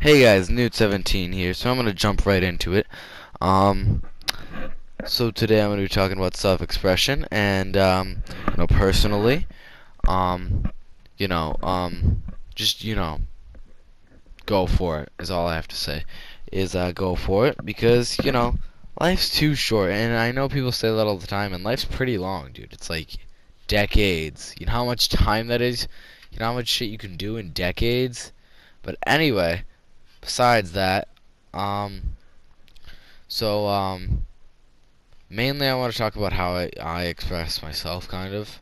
Hey guys, Newt17 here, so I'm gonna jump right into it. Um, so today I'm gonna be talking about self-expression, and personally, um, you know, just go for it is all I have to say. Is go for it because life's too short, and I know people say that all the time, and life's pretty long, dude. It's like decades. You know how much time that is? You know how much shit you can do in decades? But anyway. Besides that, um, so mainly I want to talk about how I express myself, kind of,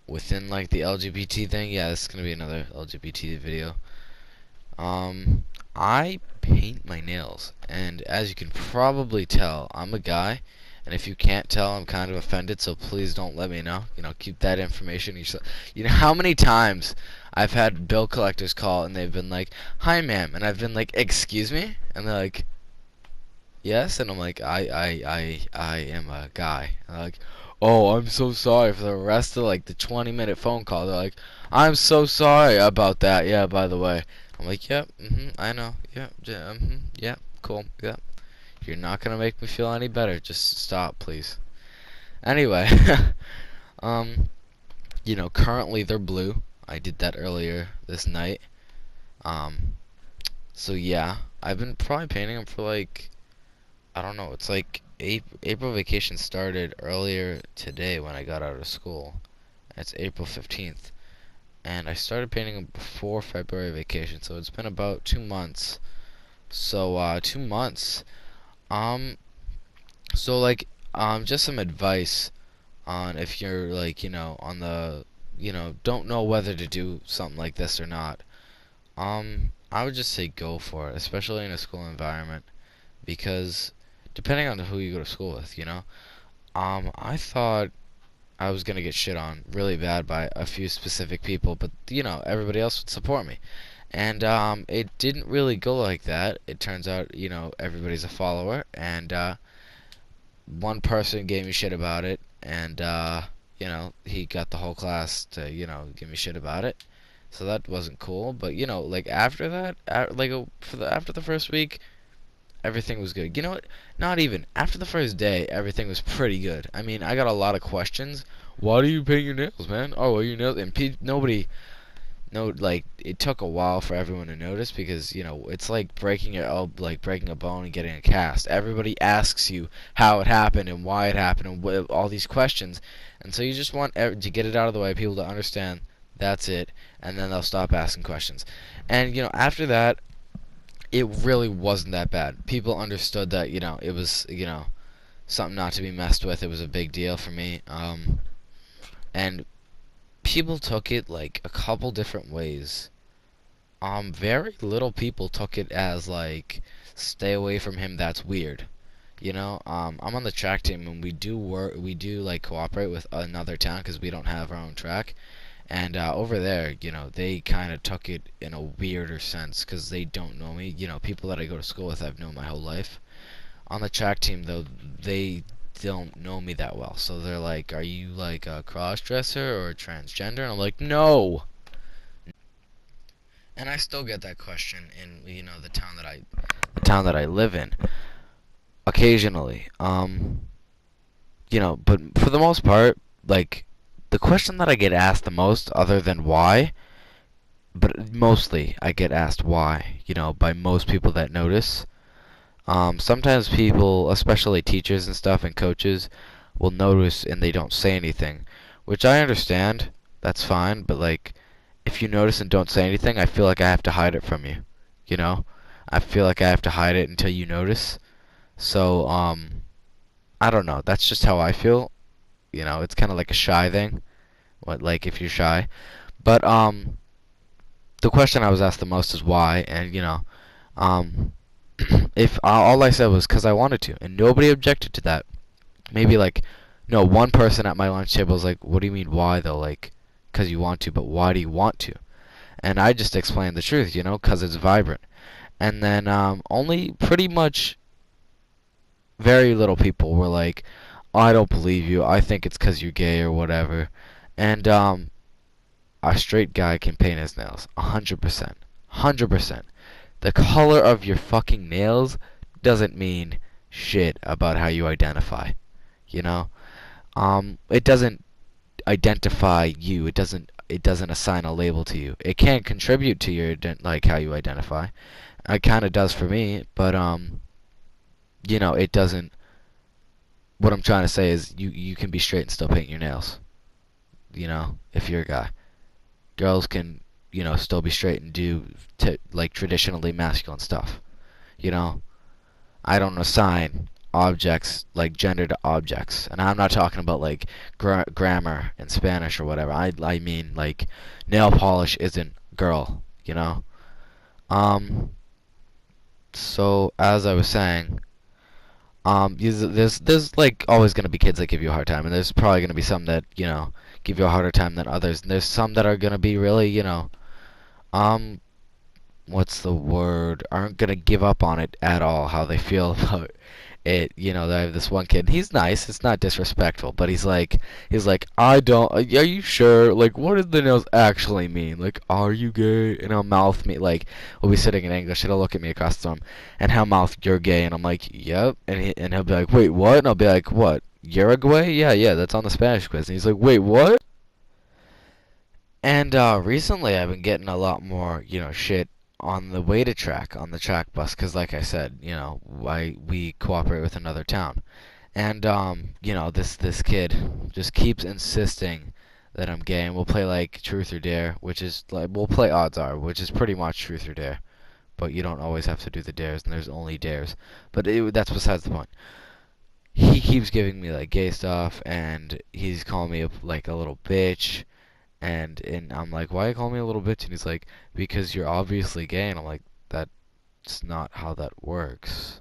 within, like, the LGBT thing. Yeah, this is gonna be another LGBT video. Um, I paint my nails, and as you can probably tell, I'm a guy, and if you can't tell, I'm kind of offended, so please don't let me know. Keep that information. You know how many times I've had bill collectors call, and they've been like, "Hi, ma'am," and I've been like, "Excuse me?" And they're like, "Yes," and I'm like, I am a guy. And they're like, "Oh, I'm so sorry," for the rest of, like, the 20-minute phone call. They're like, "I'm so sorry about that. Yeah, by the way." I'm like, "Yep, I know. Yep, yeah, yeah, cool, yep. You're not gonna make me feel any better. Just stop, please." Anyway, um, currently they're blue. I did that earlier this night. Um, so yeah, I've been probably painting them for, like, I don't know. It's like April vacation started earlier today when I got out of school. It's April 15th. And I started painting them before February vacation, so it's been about 2 months. So, 2 months. Um, so, like, just some advice on if you're, like, on the, don't know whether to do something like this or not. I would just say go for it, especially in a school environment, because depending on who you go to school with, I thought I was gonna get shit on really bad by a few specific people, but everybody else would support me. And it didn't really go like that. It turns out, everybody's a follower, and one person gave me shit about it, and he got the whole class to, give me shit about it. So that wasn't cool, but like, after that, after the first week, everything was good. You know what? Not even. After the first day, everything was pretty good. I mean, I got a lot of questions. Why do you paint your nails, man? Oh, well, your nails. And nobody, no, like, it took a while for everyone to notice because, it's like breaking a bone and getting a cast. Everybody asks you how it happened and why it happened and all these questions. And so you just want to get it out of the way, people to understand that's it, and then they'll stop asking questions. And, after that, it really wasn't that bad. People understood that, it was, something not to be messed with. It was a big deal for me. And people took it, like, a couple different ways. Very little people took it as, like, stay away from him, that's weird. I'm on the track team, and we do, like, cooperate with another town because we don't have our own track. And over there, they kind of took it in a weirder sense because they don't know me. People that I go to school with, I've known my whole life. On the track team, though, they don't know me that well. So they're like, "Are you, like, a cross-dresser or a transgender?" And I'm like, "No." And I still get that question in, the town that I live in occasionally. But for the most part, like, the question that I get asked the most, other than why, but mostly I get asked why, by most people that notice. Sometimes people, especially teachers and stuff and coaches, will notice and they don't say anything, which I understand. That's fine, but, like, if you notice and don't say anything, I feel like I have to hide it from you. You know? I feel like I have to hide it until you notice. So, I don't know. That's just how I feel. It's kind of like a shy thing. What, like, if you're shy. But, the question I was asked the most is why, and, um, if all I said was because I wanted to, and nobody objected to that. Maybe, like, no, one person at my lunch table was like, "What do you mean why though? Like, because you want to, but why do you want to?" And I just explained the truth, because it's vibrant. And then only pretty much very little people were like, "I don't believe you. I think it's because you're gay or whatever." And a straight guy can paint his nails, 100%, 100%. The color of your fucking nails doesn't mean shit about how you identify, you know? It doesn't identify you. It doesn't assign a label to you. It can contribute to your like how you identify. It kind of does for me, but it doesn't. What I'm trying to say is you can be straight and still paint your nails. If you're a guy. Girls can, still be straight and do like traditionally masculine stuff. You know, I don't assign objects like gender to objects, and I'm not talking about like grammar in Spanish or whatever. I mean like nail polish isn't girl. So as I was saying, there's like always gonna be kids that give you a hard time, and there's probably gonna be some that give you a harder time than others, and there's some that are gonna be really um what's the word, aren't gonna give up on it at all how they feel about it. I have this one kid. He's nice. It's not disrespectful, but he's like, I don't. Are you sure? Like, what does the nails actually mean? Like, are you gay? And he'll mouth me like, we'll be sitting in English, and he'll look at me across the room, and he'll mouth, "You're gay," and I'm like, "Yep," and he'll be like, "Wait, what?" And I'll be like, "What? Uruguay? Yeah, yeah, that's on the Spanish quiz." And he's like, "Wait, what?" And recently I've been getting a lot more, shit on the way to track, on the track bus, because like I said, we cooperate with another town. And this kid just keeps insisting that I'm gay, and we'll play like truth or dare, which is like we'll play odds are, which is pretty much truth or dare. But you don't always have to do the dares, and there's only dares. But that's besides the point. He keeps giving me like gay stuff, and he's calling me like a little bitch. And I'm like, "Why you call me a little bitch?" And he's like, "Because you're obviously gay." And I'm like, "That's not how that works."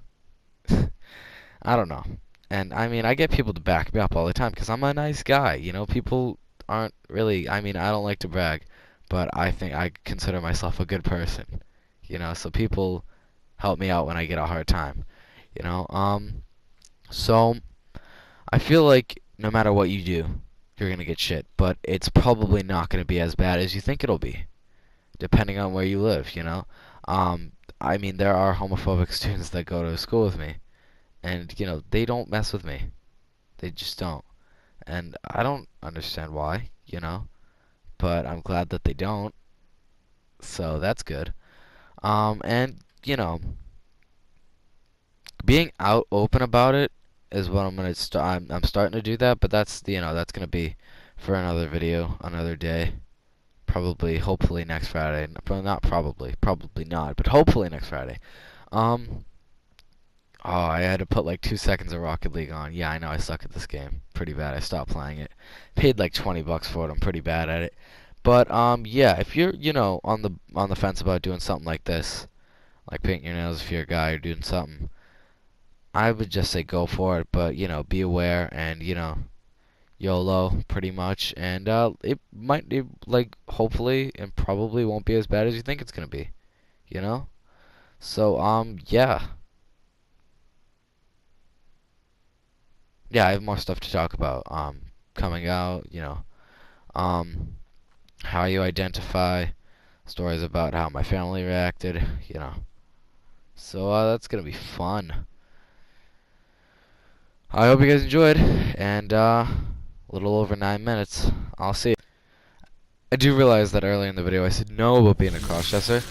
I don't know. And I mean, I get people to back me up all the time because I'm a nice guy. People aren't really. I mean, I don't like to brag, but I think I consider myself a good person. So people help me out when I get a hard time. You know. So I feel like no matter what you do, you're gonna get shit, but it's probably not gonna be as bad as you think it'll be, depending on where you live. I mean, there are homophobic students that go to school with me, and they don't mess with me. They just don't, and I don't understand why. But I'm glad that they don't. So that's good. And being out open about it is what I'm gonna start. I'm starting to do that, but that's gonna be for another video, another day. Probably, hopefully next Friday. Not probably not, but hopefully next Friday. Um, oh, I had to put like 2 seconds of Rocket League on. Yeah, I know I suck at this game. Pretty bad. I stopped playing it. Paid like $20 for it. I'm pretty bad at it. But yeah, if you're on the fence about doing something like this, like painting your nails if you're a guy or doing something, I would just say go for it. But be aware and YOLO pretty much, and like hopefully and probably won't be as bad as you think it's gonna be, you know. So yeah, I have more stuff to talk about. Coming out, um, how you identify, stories about how my family reacted. So that's gonna be fun. I hope you guys enjoyed, and a little over 9 minutes. I'll see you. I do realize that earlier in the video I said no about being a crossdresser,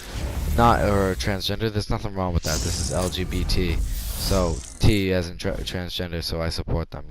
not or transgender. There's nothing wrong with that. This is LGBT, so T as in transgender, so I support them.